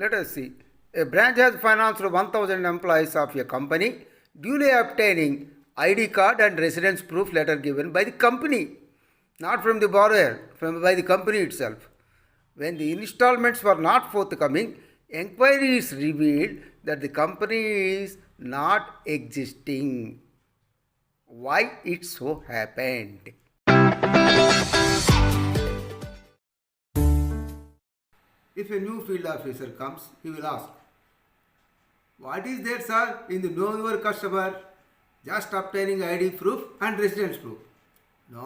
Let us see. A branch has financed 1000 employees of a company, duly obtaining ID card and residence proof letter given by the company, not from the borrower, by the company itself. When the installments were not forthcoming, inquiries revealed that the company is not existing. Why it so happened? If a new field officer comes, he will ask, "What is there, sir, in the know your customer? Just obtaining ID proof and residence proof." No.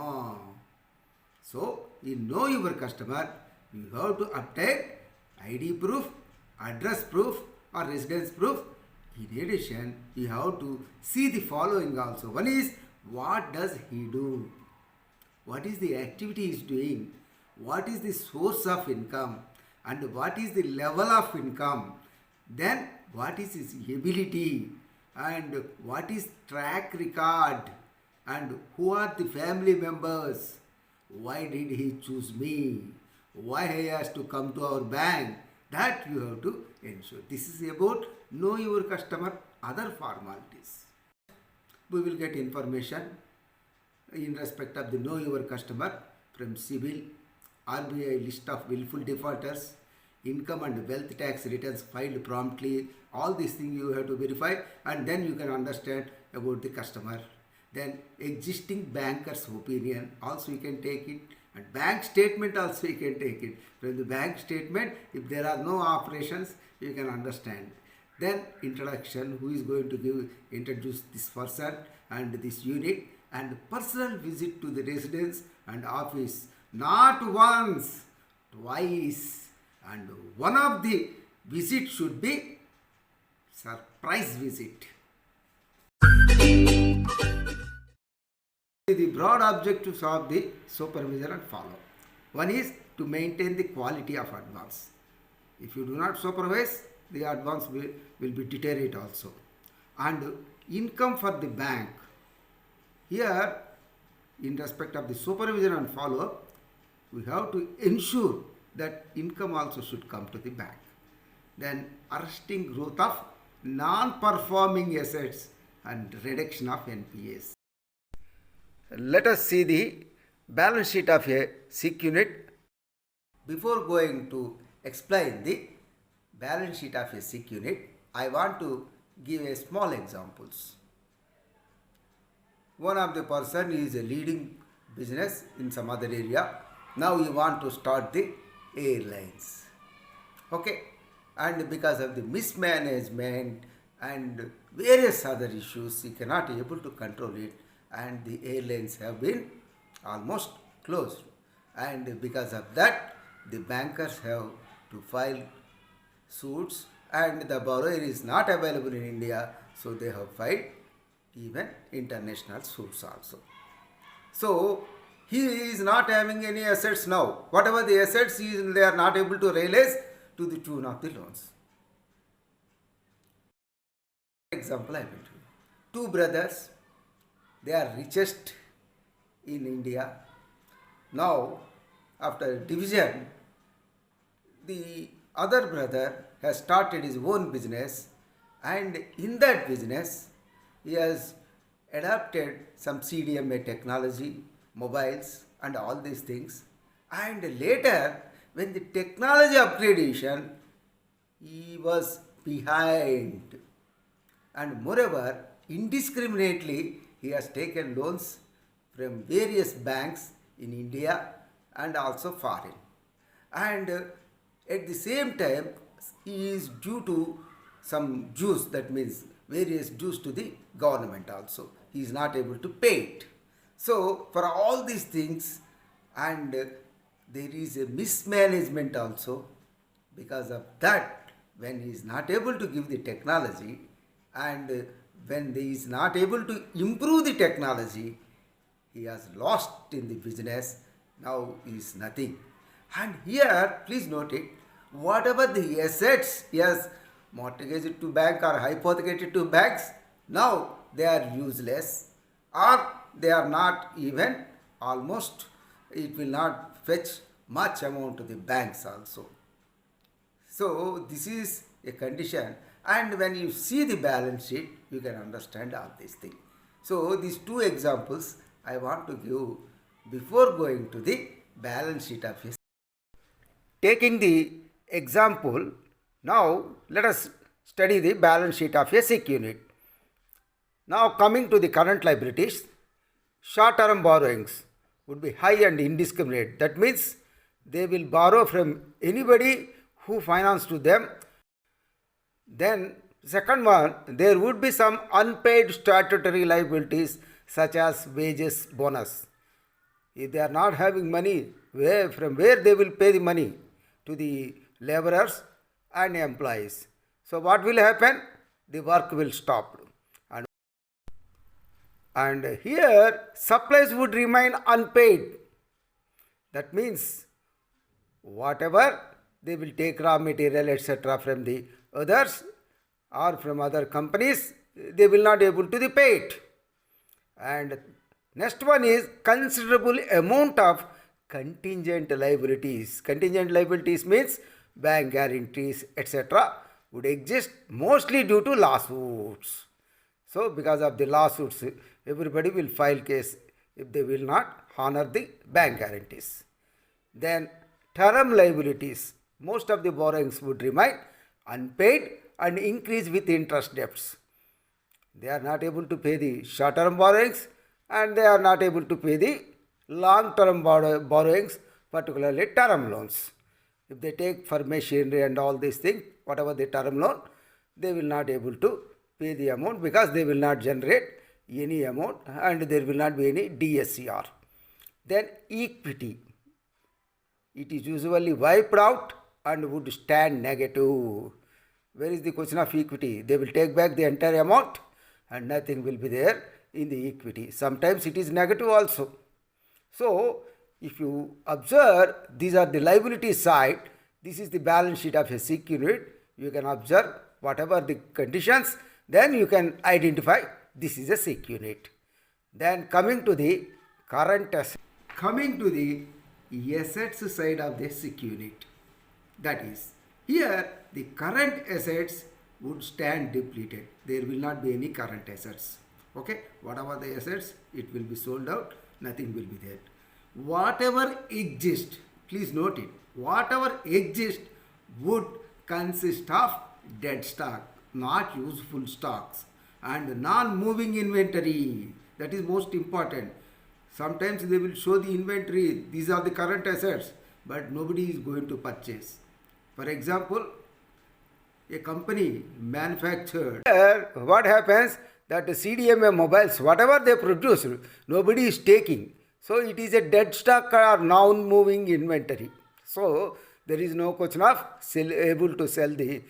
So, in know your customer, you have to obtain ID proof, address proof or residence proof. In addition, you have to see the following also. One is, what does he do? What is the activity he is doing? What is the source of income? And what is the level of income? Then what is his ability? And what is track record? And who are the family members? Why did he choose me? Why he has to come to our bank? That you have to ensure. This is about know your customer, other formalities. We will get information in respect of the know your customer from CIBIL, RBI list of willful defaulters, income and wealth tax returns filed promptly. All these things you have to verify, and then you can understand about the customer. Then existing banker's opinion also you can take it, and bank statement also you can take it. From the bank statement, if there are no operations, you can understand. Then introduction, who is going to introduce this person and this unit, and personal visit to the residence and office, not once, twice, and one of the visit should be surprise visit. The broad objectives of the supervisor and follow. One is to maintain the quality of advance. If you do not supervise, the advance will be deteriorate also. And income for the bank. Here, in respect of the supervision and follow-up, we have to ensure that income also should come to the bank. Then arresting growth of non-performing assets and reduction of NPAs. Let us see the balance sheet of a SIC unit. Before going to explain the balance sheet of a SIC unit, I want to give a small examples. One of the person is a leading business in some other area. Now you want to start the airlines. Okay. And because of the mismanagement and various other issues, he cannot be able to control it, and the airlines have been almost closed. And because of that, the bankers have to file suits, and the borrower is not available in India, so they have filed even international suits also. So he is not having any assets now. Whatever the assets they are not able to realize to the tune of the loans. Example I will give. Two brothers, they are richest in India. Now, after division, the other brother has started his own business, and in that business, he has adapted some CDMA technology, mobiles and all these things. And later, when the technology upgradation, he was behind. And moreover, indiscriminately, he has taken loans from various banks in India and also foreign. And at the same time, he is due to some dues, that means various dues to the government also. He is not able to pay it. So, for all these things, and there is a mismanagement also. Because of that, when he is not able to give the technology, and when he is not able to improve the technology, he has lost in the business. Now he is nothing. And here, please note it, whatever the assets he has mortgaged to bank or hypothecated to banks, now they are useless, or they are not even, almost, it will not fetch much amount to the banks also. So this is a condition, and when you see the balance sheet, you can understand all these things. So these two examples I want to give before going to the balance sheet of a. Taking the example, now let us study the balance sheet of a SIC unit. Now coming to the current liabilities, short-term borrowings would be high and indiscriminate. That means they will borrow from anybody who finance to them. Then second one, there would be some unpaid statutory liabilities such as wages, bonus. If they are not having money, from where they will pay the money? To the laborers and employees. So what will happen? The work will stop. And here supplies would remain unpaid. That means whatever they will take raw material etc. from the others or from other companies, they will not able to pay it. And next one is considerable amount of contingent liabilities. Contingent liabilities means bank guarantees etc. would exist mostly due to lawsuits. So because of the lawsuits, everybody will file case if they will not honor the bank guarantees. Then term liabilities, most of the borrowings would remain unpaid and increase with interest debts. They are not able to pay the short-term borrowings and they are not able to pay the long-term borrowings, particularly term loans. If they take for machinery and all these things, whatever the term loan, they will not able to pay the amount because they will not generate any amount and there will not be any DSCR. Then equity. It is usually wiped out and would stand negative. Where is the question of equity? They will take back the entire amount and nothing will be there in the equity. Sometimes it is negative also. So if you observe, these are the liability side. This is the balance sheet of a SIC unit. You can observe whatever the conditions, then you can identify this is a SIC unit. Then coming to the current assets. Coming to the assets side of the SIC unit. That is, here the current assets would stand depleted. There will not be any current assets. Okay, whatever the assets, it will be sold out, nothing will be there. Whatever exists, please note it, whatever exists would consist of dead stock, not useful stocks, and non-moving inventory. That is most important. Sometimes they will show the inventory, these are the current assets, but nobody is going to purchase. For example, a company manufactured. What happens? That the CDMA mobiles, whatever they produce, nobody is taking. So it is a dead stock or non-moving inventory. So there is no question of able to sell the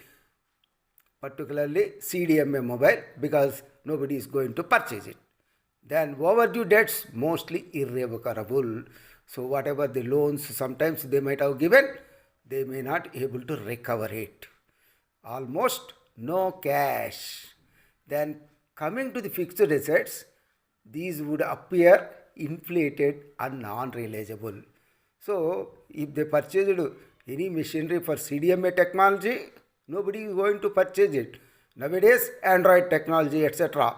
particularly CDMA mobile because nobody is going to purchase it. Then overdue debts, mostly irrevocable. So whatever the loans sometimes they might have given, they may not able to recover it. Almost no cash. Then coming to the fixed assets, these would appear inflated and non-realizable. So if they purchased any machinery for CDMA technology, nobody is going to purchase it. Nowadays, Android technology, etc.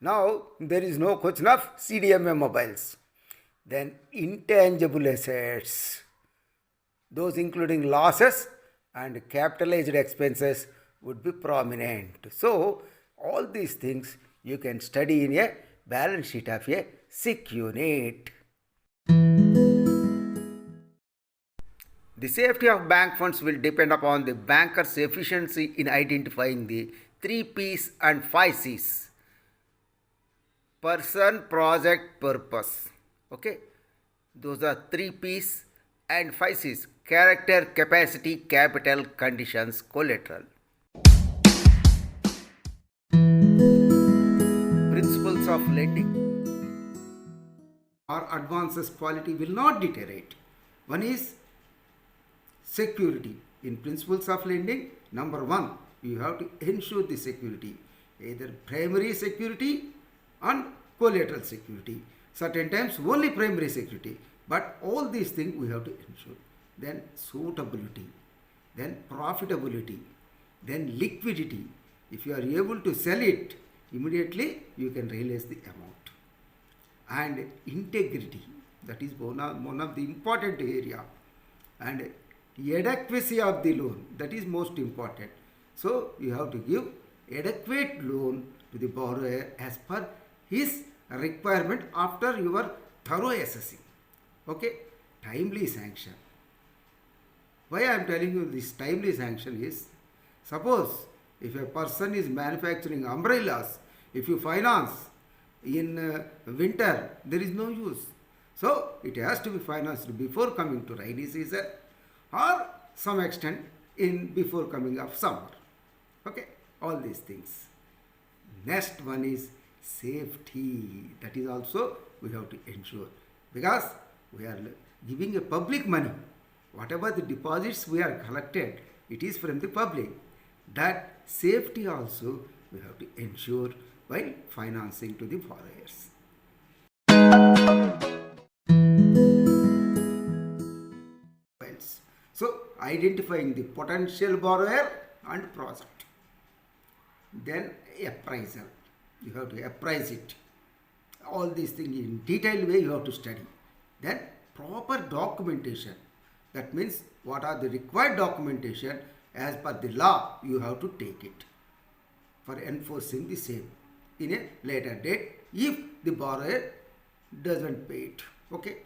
Now, there is no question of CDMA mobiles. Then, intangible assets. Those including losses and capitalized expenses would be prominent. So, all these things you can study in a balance sheet of a SIC unit. The safety of bank funds will depend upon the banker's efficiency in identifying the 3 P's and 5 C's. Person, project, purpose. Okay. Those are 3 P's and 5 C's. Character, capacity, capital, conditions, collateral. Principles of lending. Our advances quality will not deteriorate. One is security. In principles of lending, number 1, you have to ensure the security, either primary security and collateral security. Certain times only primary security, but all these things we have to ensure. Then suitability. then profitability, then liquidity. If you are able to sell it, immediately you can realize the amount. And integrity, that is one of the important area. And adequacy of the loan, that is most important. So you have to give adequate loan to the borrower as per his requirement after your thorough assessing. Okay, timely sanction. Why I am telling you this timely sanction is, suppose if a person is manufacturing umbrellas, if you finance in winter, there is no use. So it has to be financed before coming to rainy season or some extent in before coming of summer. Okay, all these things. Next one is safety. That is also we have to ensure, because we are giving a public money. Whatever the deposits we are collected, it is from the public. That safety also we have to ensure while financing to the borrowers. So identifying the potential borrower and project. Then appraisal. You have to appraise it. All these things in detailed way you have to study. Then proper documentation. That means what are the required documentation as per the law, you have to take it for enforcing the same in a later date if the borrower doesn't pay it. Okay.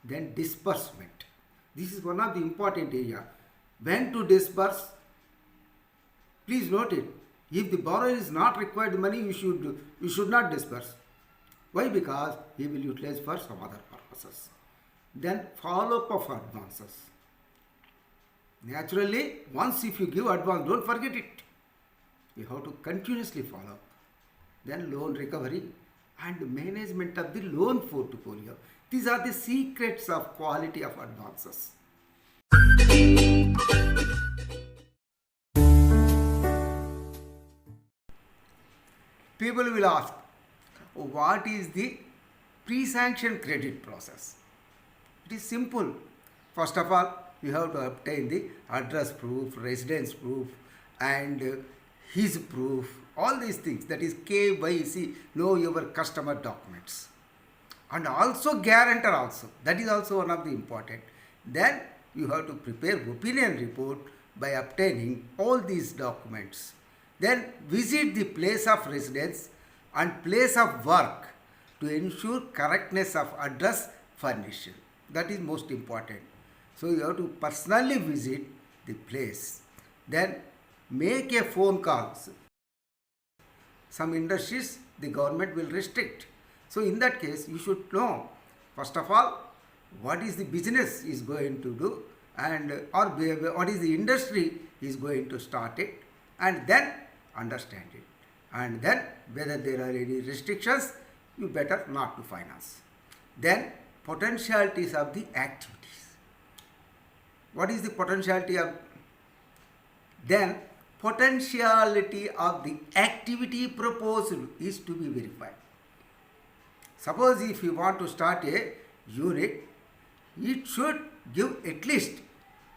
Then disbursement. This is one of the important area. When to disburse? Please note it. If the borrower is not required money, you should not disburse. Why? Because he will utilize for some other purposes. Then follow-up of advances. Naturally, once if you give advance, don't forget it. You have to continuously follow. Then loan recovery and management of the loan portfolio. These are the secrets of quality of advances. People will ask, what is the pre-sanction credit process? It is simple. First of all, you have to obtain the address proof, residence proof, and his proof, all these things. That is KYC, know your customer documents. And also guarantor also. That is also one of the important. Then you have to prepare opinion report by obtaining all these documents. Then visit the place of residence and place of work to ensure correctness of address furnished. That is most important. So you have to personally visit the place. Then make a phone call. Some industries the government will restrict. So in that case, you should know, first of all, what is the business is going to do, and or what is the industry is going to start it, and then understand it. And then whether there are any restrictions, you better not to finance. Then potentialities of the activities. What is the potentiality of? Then potentiality of the activity proposed is to be verified. Suppose if you want to start a unit, it should give at least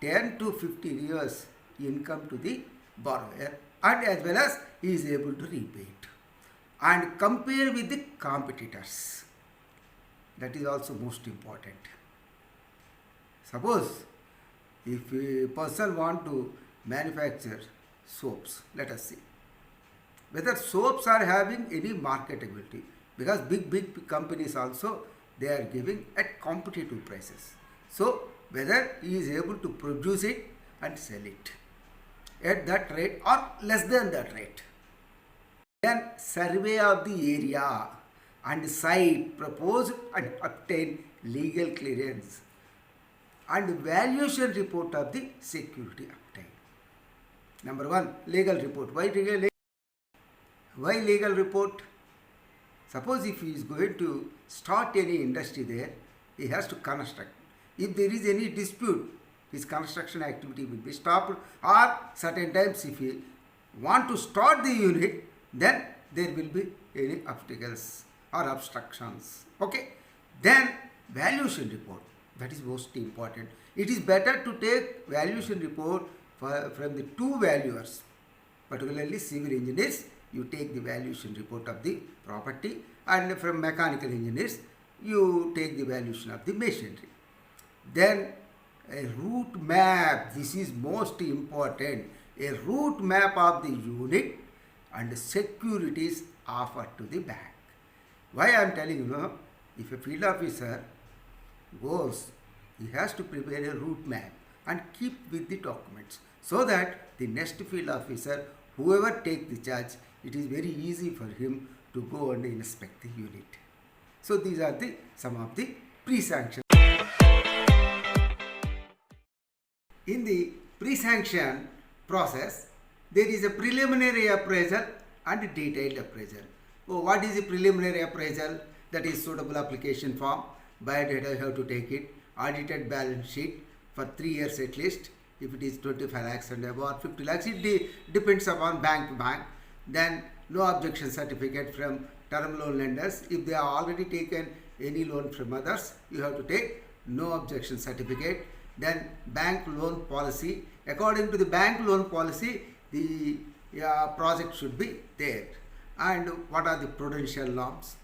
10 to 15 years income to the borrower, and as well as he is able to repay it. And compare with the competitors. That is also most important. Suppose if a person want to manufacture soaps, let us see whether soaps are having any marketability, because big companies also they are giving at competitive prices. So whether he is able to produce it and sell it at that rate or less than that rate. Then survey of the area and site proposed and obtain legal clearance, and valuation report of the security obtained. Number one, legal report. Why legal report? Suppose if he is going to start any industry there, he has to construct. If there is any dispute, his construction activity will be stopped, or certain times if he want to start the unit, then there will be any obstacles or obstructions. Okay. Then valuation report. That is most important. It is better to take valuation report from the two valuers, particularly civil engineers, you take the valuation report of the property, and from mechanical engineers, you take the valuation of the machinery. Then a route map, this is most important, a route map of the unit and securities offered to the bank. Why I am telling you, if a field officer goes, he has to prepare a route map and keep with the documents, so that the next field officer, whoever take the charge, it is very easy for him to go and inspect the unit. So these are some of the pre-sanction. In the pre-sanction process, there is a preliminary appraisal and a detailed appraisal. Oh, what is the preliminary appraisal? That is suitable application form, biodata you have to take it, audited balance sheet for 3 years at least. If it is 25 lakhs and above 50 lakhs, it depends upon bank to bank. Then no objection certificate from term loan lenders. If they have already taken any loan from others, you have to take no objection certificate. Then bank loan policy. According to the bank loan policy, the project should be there. And what are the prudential norms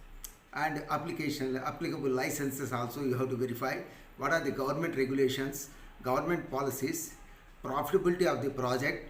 and applicable licenses also you have to verify. What are the government regulations, government policies, profitability of the project.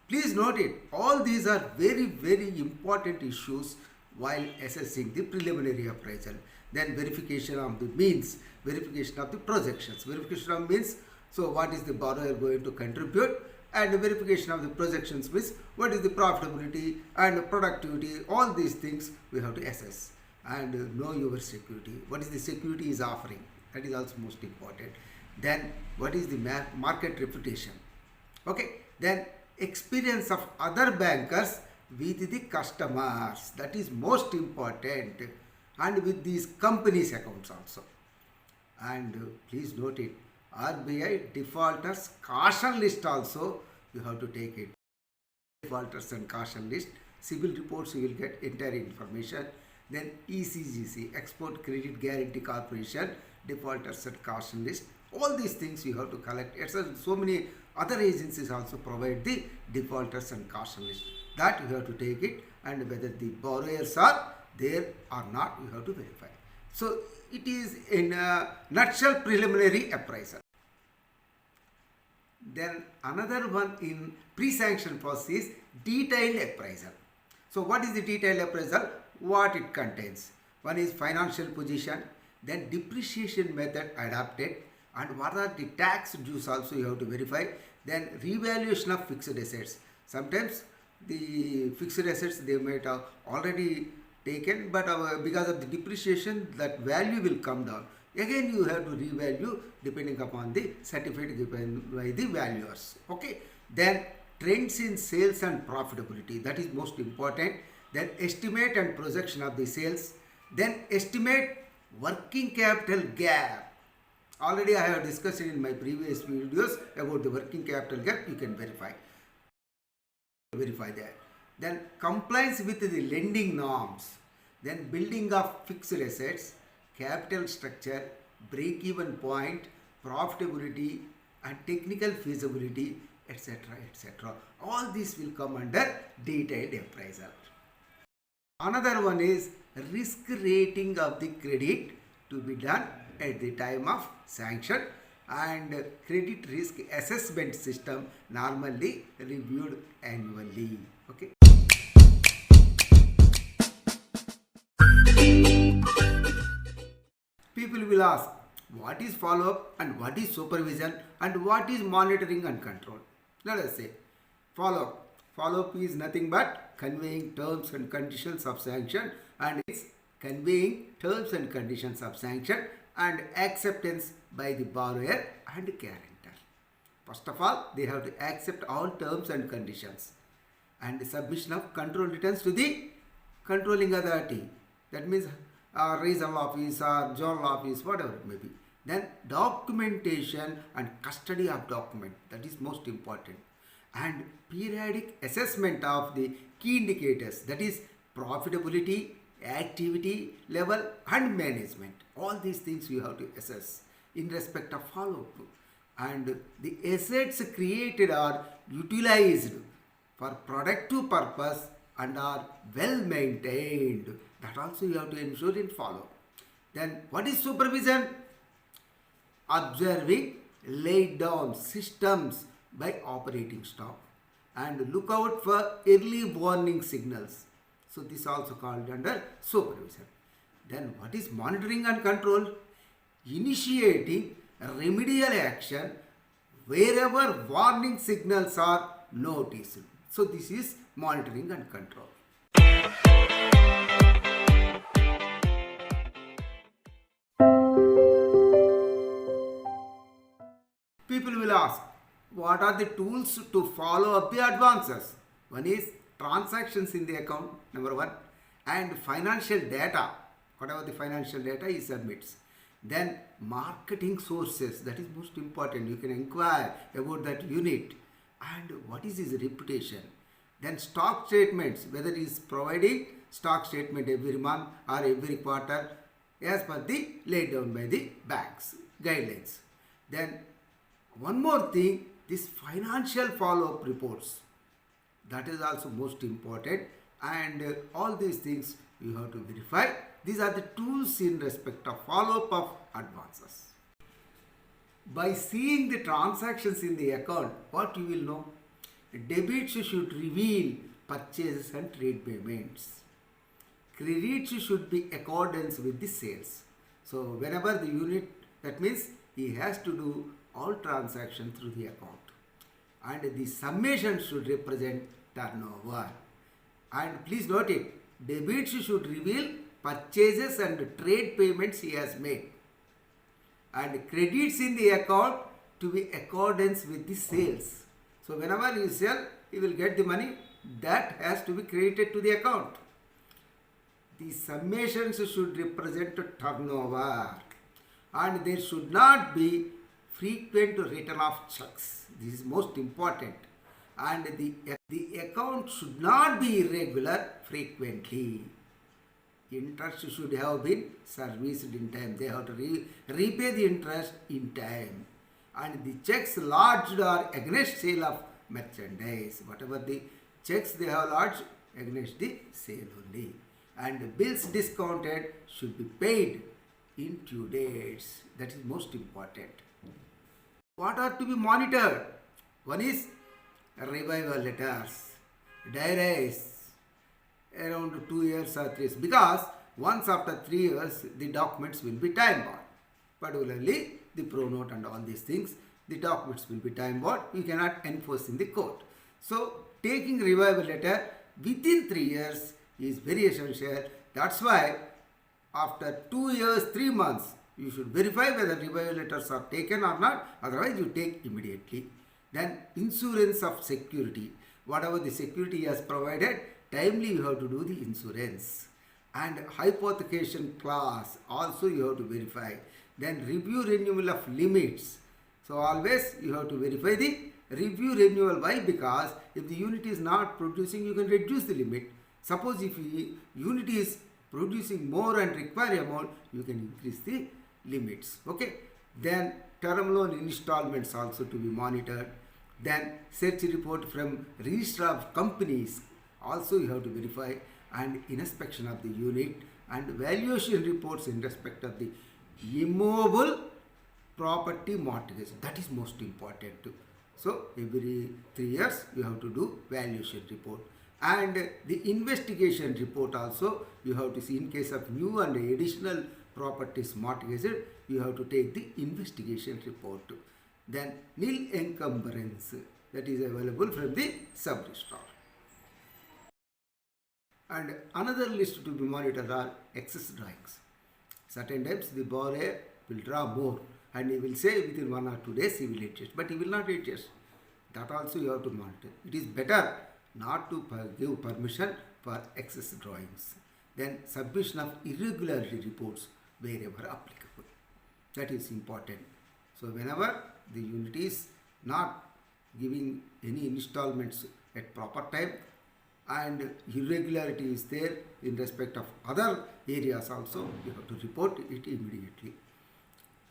Please note it. All these are very, very important issues while assessing the preliminary appraisal. Then verification of the means, verification of the projections. Verification of means, so what is the borrower going to contribute, and verification of the projections means what is the profitability and productivity. All these things we have to assess. And know your security. What is the security is offering? That is also most important. Then what is the market reputation? Okay. Then experience of other bankers with the customers. That is most important. And with these companies' accounts also. And please note it. RBI defaulters caution list also you have to take it. Defaulters and caution list. Civil reports you will get entire information. Then ECGC, Export Credit Guarantee Corporation, defaulters and caution list. All these things you have to collect. So many other agencies also provide the defaulters and caution list. That you have to take it, and whether the borrowers are there or not, you have to verify. So it is in a nutshell preliminary appraisal. Then another one in pre-sanction process is detailed appraisal. So what is the detailed appraisal? What it contains? One is financial position, then depreciation method adapted, and what are the tax dues also you have to verify. Then revaluation of fixed assets. Sometimes the fixed assets they might have already taken, but because of the depreciation that value will come down. Again you have to revalue depending upon the certificate given by the valuers. Okay. Then trends in sales and profitability, that is most important. Then estimate and projection of the sales. Then estimate working capital gap. Already I have discussed it in my previous videos about the working capital gap. You can verify that. Then compliance with the lending norms. Then building of fixed assets, capital structure, break-even point, profitability, and technical feasibility, etc., etc. All this will come under detailed appraisal. Another one is risk rating of the credit to be done at the time of sanction, and credit risk assessment system normally reviewed annually. Okay. People will ask, what is follow-up and what is supervision and what is monitoring and control? Let us say, follow-up. Follow-up is nothing but conveying terms and conditions of sanction, and it's conveying terms and conditions of sanction and acceptance by the borrower and guarantor. First of all, they have to accept all terms and conditions, and the submission of control returns to the controlling authority. That means regional office or zonal office, whatever it may be. Then documentation and custody of document, that is most important. And periodic assessment of the key indicators, that is profitability, activity level and management. All these things you have to assess in respect of follow-up. And the assets created or utilized for productive purpose and are well maintained. That also you have to ensure and follow. Then what is supervision? Observing laid down systems by operating staff and look out for early warning signals. So this also called under supervision. Then what is monitoring and control? Initiating remedial action wherever warning signals are noticed. So this is monitoring and control. People will ask, what are the tools to follow up the advances? One is transactions in the account, number one, and financial data, whatever the financial data he submits. Then marketing sources, that is most important. You can inquire about that unit and what is his reputation. Then stock statements, whether he is providing stock statement every month or every quarter as per the laid down by the banks guidelines. Then one more thing, this financial follow-up reports, that is also most important, and all these things you have to verify. These are the tools in respect of follow-up of advances. By seeing the transactions in the account, what you will know? Debits should reveal purchases and trade payments. Credits should be accordance with the sales. So whenever the unit, that means he has to do all transactions through the account. And the summation should represent turnover. And please note it, debits should reveal purchases and trade payments he has made. And credits in the account to be accordance with the sales. So whenever you sell, he will get the money that has to be credited to the account. The summations should represent turnover. And there should not be frequent return of checks. This is most important. And the account should not be irregular frequently. Interest should have been serviced in time. They have to repay the interest in time. And the checks lodged are against sale of merchandise. Whatever the checks they have lodged against the sale only. And bills discounted should be paid in due dates. That is most important. What are to be monitored? One is revival letters, diaries, around 2 years or 3 years, because once after 3 years the documents will be time bound. Particularly the pro note and all these things, the documents will be time bound. You cannot enforce in the court. So taking revival letter within 3 years is very essential. That's why after 2 years, 3 months, you should verify whether revival letters are taken or not. Otherwise you take immediately. Then insurance of security. Whatever the security has provided, timely you have to do the insurance. And hypothecation clause also you have to verify. Then review renewal of limits. So always you have to verify the review renewal. Why? Because if the unit is not producing, you can reduce the limit. Suppose if unit is producing more and require amount, you can increase the limits. Okay. Then term loan installments also to be monitored. Then search report from register of companies also you have to verify, and inspection of the unit, and valuation reports in respect of the immovable property mortgage. That is most important too. So every 3 years you have to do valuation report, and the investigation report also you have to see. In case of new and additional properties mortgaged, you have to take the investigation report too. Then nil encumbrance, that is available from the sub-registrar. And another list to be monitored are excess drawings. Certain times the borrower will draw more and he will say within 1 or 2 days he will adjust, but he will not adjust. That also you have to monitor. It is better not to give permission for excess drawings. Then submission of irregularity reports wherever applicable. That is important. So whenever the unit is not giving any installments at proper time and irregularity is there in respect of other areas also, you have to report it immediately.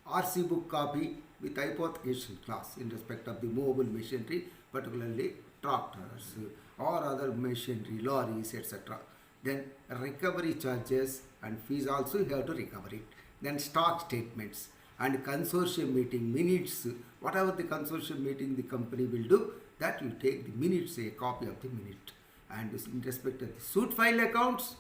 RC book copy with hypothecation clause in respect of the mobile machinery, particularly tractors or other machinery, lorries, etc. Then recovery charges and fees also you have to recover it. Then stock statements and consortium meeting minutes, whatever the consortium meeting the company will do, that you take the minutes, a copy of the minute. And in respect of the suit file accounts,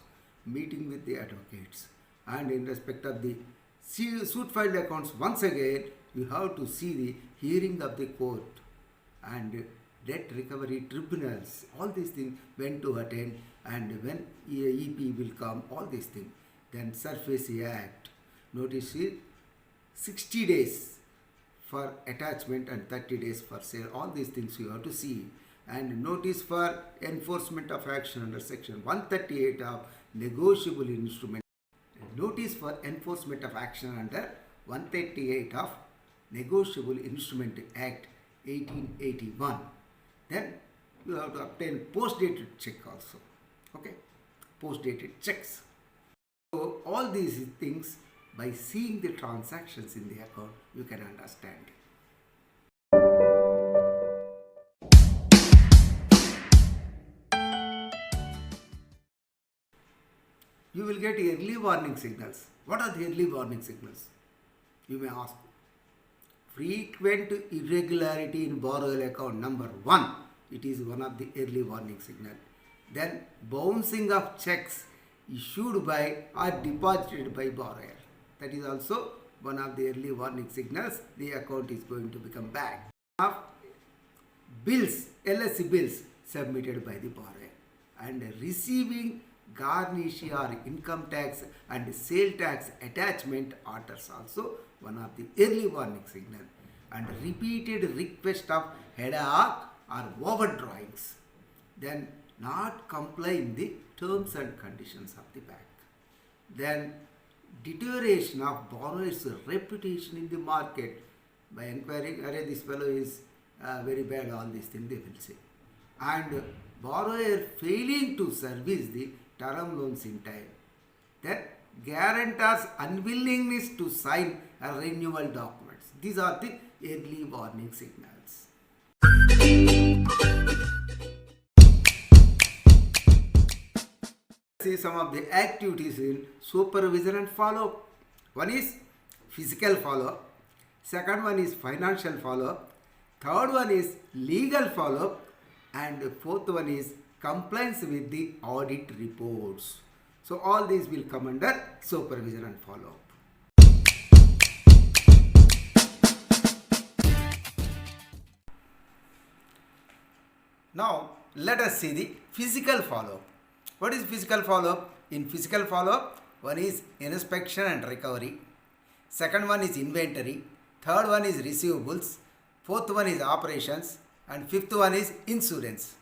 meeting with the advocates. And in respect of the suit file accounts, once again you have to see the hearing of the court and debt recovery tribunals, all these things, when to attend and when EP will come, all these things. Then SURFACE Act, notice it, 60 days for attachment and 30 days for sale, all these things you have to see. And notice for enforcement of action under section 138 of negotiable instrument. Notice for enforcement of action under 138 of Negotiable Instrument Act 1881. Then you have to obtain post-dated check also. Okay, post-dated checks. So all these things, by seeing the transactions in the account, you can understand. You will get early warning signals. What are the early warning signals? You may ask. Frequent irregularity in borrower account, number 1. It is one of the early warning signal. Then bouncing of checks issued by or deposited by borrower. That is also one of the early warning signals. The account is going to become bad. Of bills, LSC bills submitted by the borrower. And receiving garnish or income tax and sale tax attachment orders also one of the early warning signal. And repeated request of head hoc or overdrawings. Then not complying the terms and conditions of the bank. Then deterioration of borrower's reputation in the market by inquiring, "Arey, this fellow is very bad," all these things they will say. And borrower failing to service the term loans in time. Then guarantor's unwillingness to sign a renewal documents. These are the early warning signals. See some of the activities in supervision and follow-up. One is physical follow-up. Second one is financial follow-up. Third one is legal follow-up. And fourth one is compliance with the audit reports. So all these will come under supervision and follow-up. Now let us see the physical follow-up. What is physical follow-up? In physical follow-up, one is inspection and recovery. Second one is inventory. Third one is receivables. Fourth one is operations. And fifth one is insurance.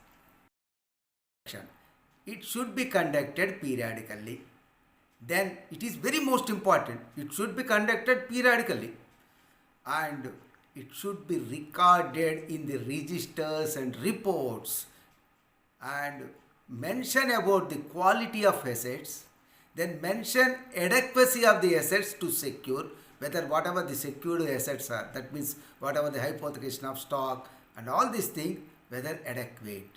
It should be conducted periodically. Then it is very most important. It should be conducted periodically. And it should be recorded in the registers and reports. And mention about the quality of assets. Then mention adequacy of the assets to secure, whether whatever the secured assets are, that means whatever the hypothecation of stock and all these things, whether adequate.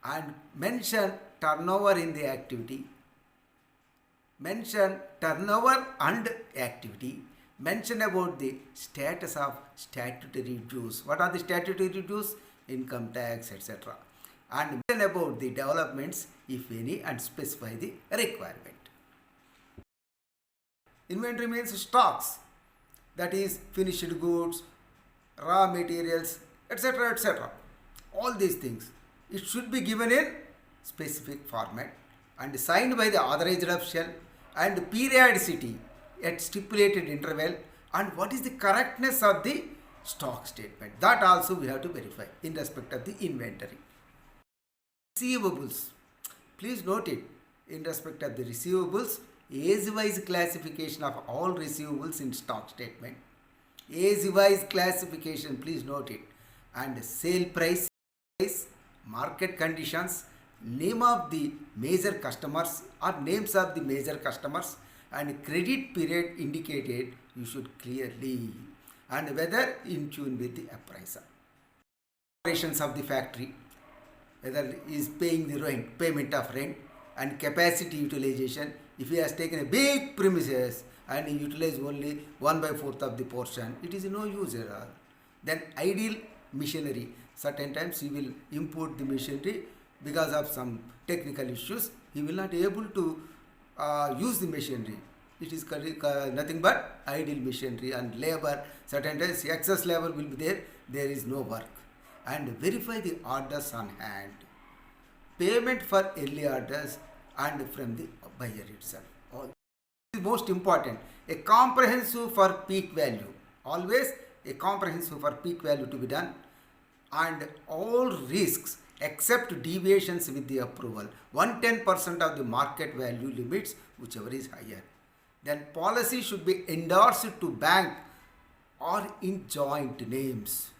And mention turnover in the activity. Mention turnover and activity. Mention about the status of statutory dues. What are the statutory dues? Income tax, etc. And mention about the developments, if any, and specify the requirement. Inventory means stocks, that is finished goods, raw materials, etc., etc. All these things. It should be given in specific format and signed by the authorized official, and periodicity at stipulated interval, and what is the correctness of the stock statement. That also we have to verify in respect of the inventory. Receivables. Please note it, in respect of the receivables, age-wise classification of all receivables in stock statement. Age-wise classification, please note it. And sale price, market conditions, name of the major customers or names of the major customers, and credit period indicated you should clearly. and whether in tune with the appraiser. Operations of the factory, whether he is paying the rent, payment of rent, and capacity utilization. If he has taken a big premises and he utilizes only 1/4 of the portion, it is no use at all. Then ideal machinery. Certain times he will import the machinery because of some technical issues. He will not able to use the machinery. It is nothing but idle machinery and labor. Certain times excess labor will be there. There is no work. And verify the orders on hand. Payment for early orders and from the buyer itself. All is most important. A comprehensive for peak value. Always a comprehensive for peak value to be done, and all risks except deviations with the approval. 110% of the market value limits, whichever is higher. Then policy should be endorsed to bank or in joint names.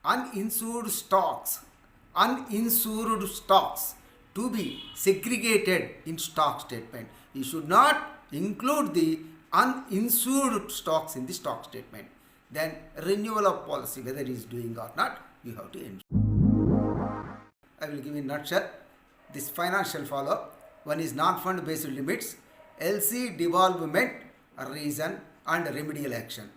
Uninsured stocks to be segregated in stock statement. You should not include the uninsured stocks in the stock statement. Then renewal of policy, whether he is doing or not, you have to ensure. I will give in a nutshell this financial follow. One is non-fund based limits, LC devolvement, reason and remedial action,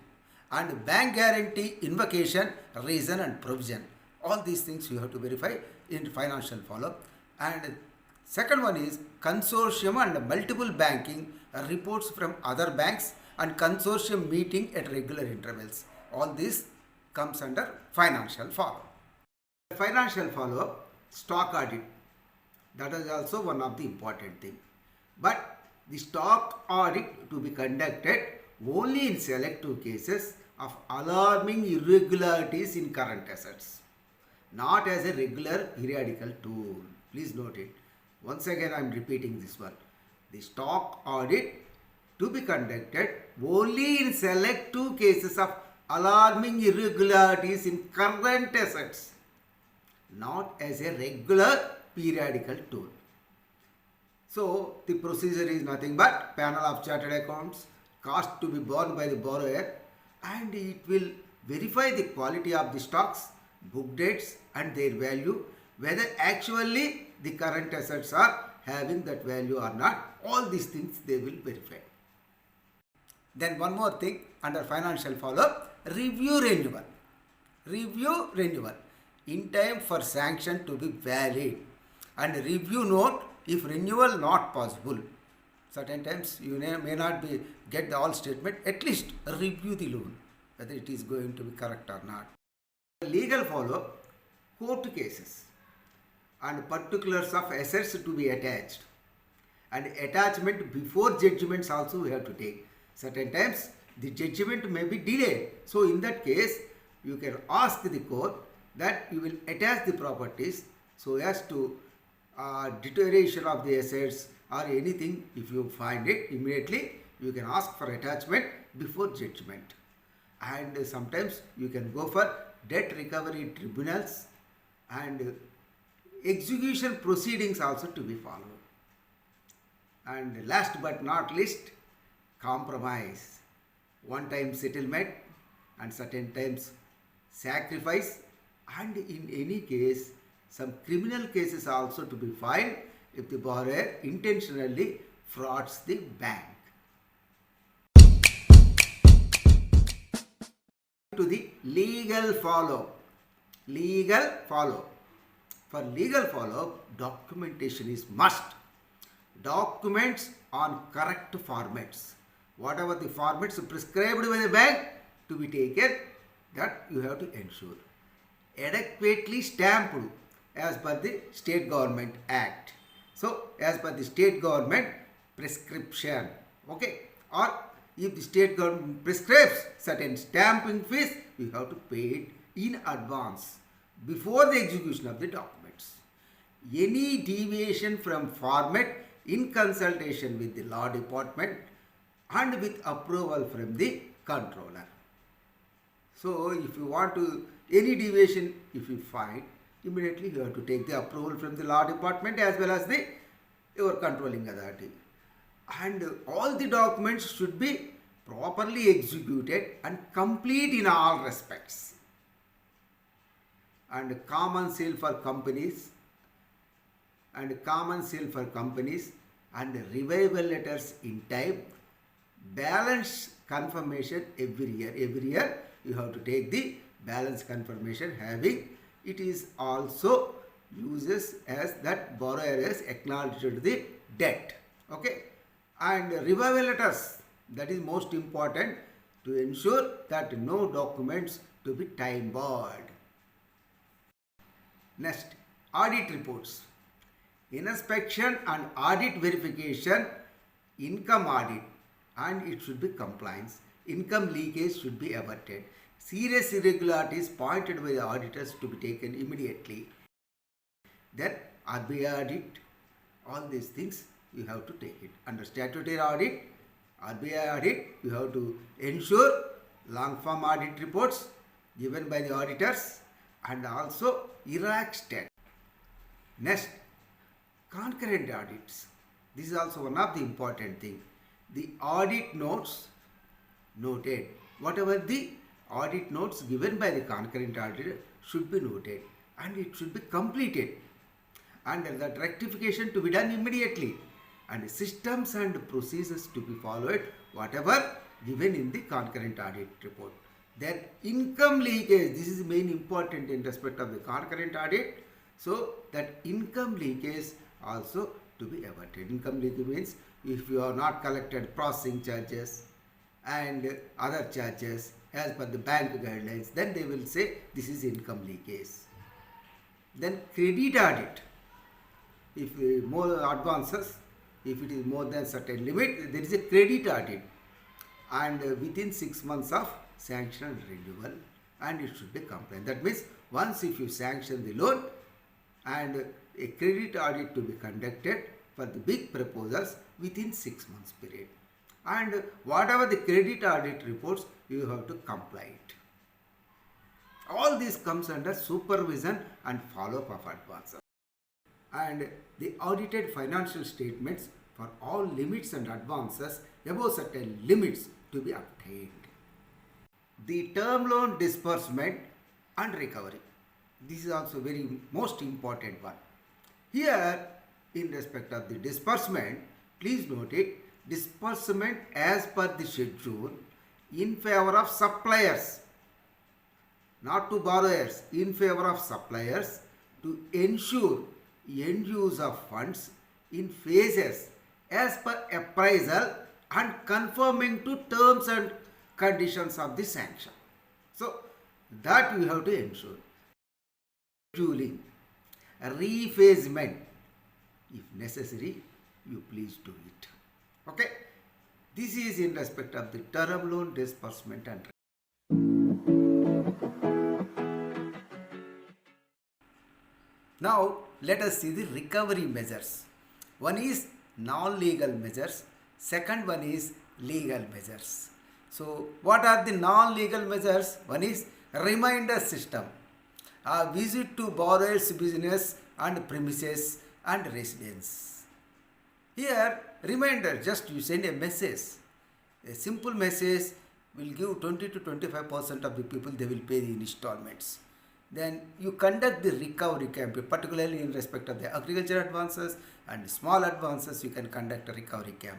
and bank guarantee invocation, reason and provision. All these things you have to verify in financial follow. And second one is consortium and multiple banking reports from other banks and consortium meeting at regular intervals. All this comes under financial follow. Financial follow, stock audit. That is also one of the important thing. But the stock audit to be conducted only in selective cases of alarming irregularities in current assets, not as a regular periodical tool. Please note it. Once again I am repeating this one. The stock audit to be conducted only in selective cases of alarming irregularities in current assets, not as a regular periodical tool. So the procedure is nothing but panel of chartered accounts, cost to be borne by the borrower, and it will verify the quality of the stocks, book dates and their value, whether actually the current assets are having that value or not. All these things they will verify. Then one more thing under financial follow, review renewal. Review renewal in time for sanction to be valid, and review note if renewal not possible. Certain times you may not be get the all statement, at least review the loan whether it is going to be correct or not. Legal follow, court cases and particulars of assets to be attached, and attachment before judgments also we have to take. Certain times the judgment may be delayed, so in that case you can ask the court that you will attach the properties so as to deterioration of the assets or anything. If you find it, immediately you can ask for attachment before judgment. And sometimes you can go for debt recovery tribunals and execution proceedings also to be followed. And last but not least, compromise, one-time settlement and certain times sacrifice, and in any case some criminal cases also to be filed if the borrower intentionally frauds the bank. To the legal follow. Legal follow. For legal follow, documentation is must. Documents on correct formats. Whatever the formats prescribed by the bank to be taken, that you have to ensure. Adequately stamped as per the State Government Act. So, as per the State Government prescription. Okay. Or if the State Government prescribes certain stamping fees, you have to pay it in advance before the execution of the documents. Any deviation from format in consultation with the law department and with approval from the controller. So, if you want to, any deviation if you find, immediately you have to take the approval from the law department as well as your controlling authority. And all the documents should be properly executed and complete in all respects. And common sale for companies and revival letters in time, balance confirmation every year. Every year you have to take the balance confirmation having it is also uses as that borrower has acknowledged the debt. Okay, and revival letters, that is most important to ensure that no documents to be time barred. Next, audit reports. Inspection and audit verification, income audit, and it should be compliance. Income leakage should be averted. Serious irregularities pointed by the auditors to be taken immediately. Then RBI audit, all these things you have to take it. Under statutory audit, RBI audit, you have to ensure long form audit reports given by the auditors and also Iraq state. Next, concurrent audits. This is also one of the important thing. The audit notes noted. Whatever the audit notes given by the concurrent auditor should be noted and it should be completed. And that rectification to be done immediately. And systems and procedures to be followed, whatever given in the concurrent audit report. Then income leakage, this is main important in respect of the concurrent audit. So that income leakage also to be averted. Income leakage means if you have not collected processing charges and other charges as per the bank guidelines, then they will say this is income leakage. Then credit audit. If more advances, if it is more than certain limit, there is a credit audit and within 6 months of sanction and renewal, and it should be compliant. That means once if you sanction the loan and a credit audit to be conducted for the big proposals within 6 months period, and whatever the credit audit reports you have to comply it. All this comes under supervision and follow-up of advances. And the audited financial statements for all limits and advances above certain limits to be obtained. The term loan disbursement and recovery. This is also very most important one. Here, in respect of the disbursement, please note it, disbursement as per the schedule in favor of suppliers, not to borrowers, in favor of suppliers to ensure end use of funds in phases as per appraisal and conforming to terms and conditions of the sanction. So that we have to ensure. Scheduling, rephasement, if necessary, you please do it. Okay. This is in respect of the term loan disbursement and now let us see the recovery measures. One is non-legal measures, second one is legal measures. So what are the non-legal measures? One is reminder system, a visit to borrower's business and premises and residence. Here reminder, just you send a message, a simple message will give 20 to 25% of the people they will pay the installments. Then you conduct the recovery campaign, particularly in respect of the agriculture advances and small advances, you can conduct a recovery camp.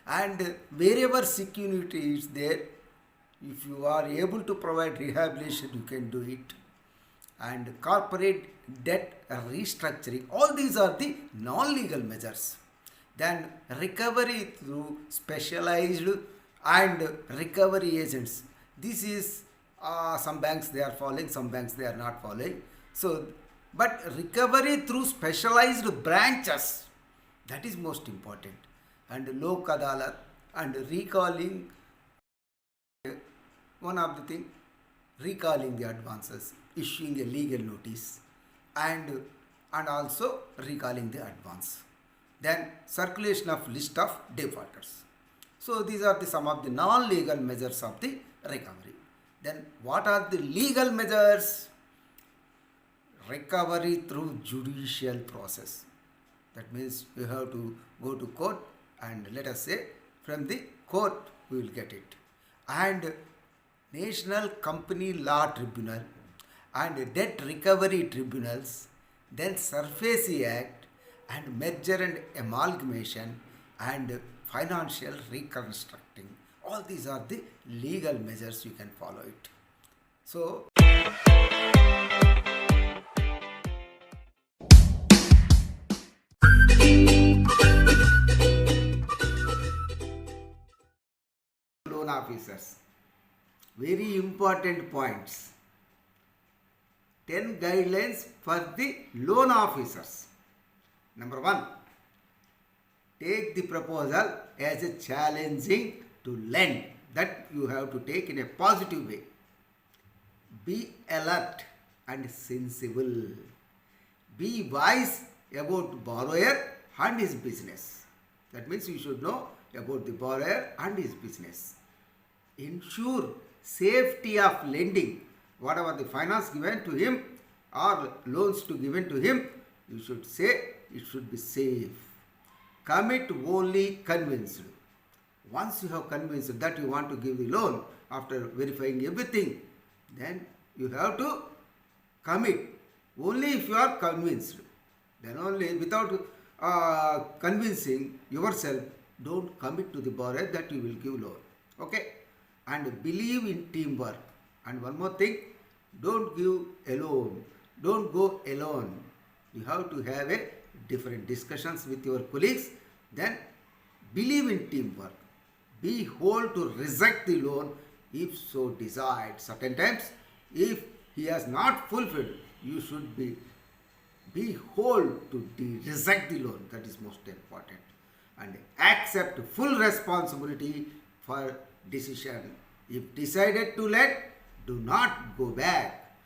And wherever security is there, if you are able to provide rehabilitation, you can do it. And corporate debt restructuring, all these are the non-legal measures. Then recovery through specialized and recovery agents. This is some banks they are following, some banks they are not following. So, but recovery through specialized branches, that is most important. And Lok Adalat and recalling, one of the thing, recalling the advances, issuing a legal notice and also recalling the advance. Then circulation of list of defaulters. So these are the some of the non-legal measures of the recovery. Then what are the legal measures? Recovery through judicial process. That means you have to go to court and let us say from the court we will get it. and National Company Law Tribunal and Debt Recovery Tribunals, then SURFACE Act and Merger and Amalgamation and Financial Reconstructing. All these are the legal measures you can follow it. So, loan officers, very important points. 10 guidelines for the loan officers. Number 1, take the proposal as a challenging to lend. That you have to take in a positive way. Be alert and sensible. Be wise about borrower and his business. That means you should know about the borrower and his business. Ensure safety of lending. Whatever the finance given to him or loans to given to him, you should say it should be safe. Commit only convinced. Once you have convinced that you want to give the loan after verifying everything, then you have to commit. Only if you are convinced. Then only, without convincing yourself, don't commit to the borrower that you will give loan. Okay? And believe in teamwork. And one more thing, don't give alone. Don't go alone. You have to have a different discussions with your colleagues. Then believe in teamwork. Be whole to reject the loan if so desired. Certain times, if he has not fulfilled, you should be whole to reject the loan. That is most important. And accept full responsibility for decision. If decided to lend, do not go back.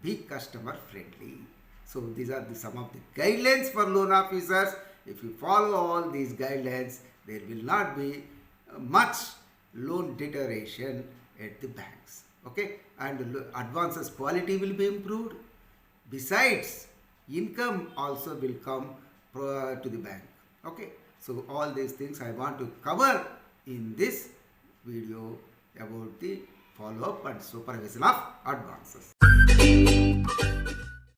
Be customer friendly. So these are some of the guidelines for loan officers. If you follow all these guidelines, there will not be much loan deterioration at the banks. Okay, and advances quality will be improved. Besides, income also will come to the bank. Okay, so all these things I want to cover in this video about the follow-up and supervision of advances.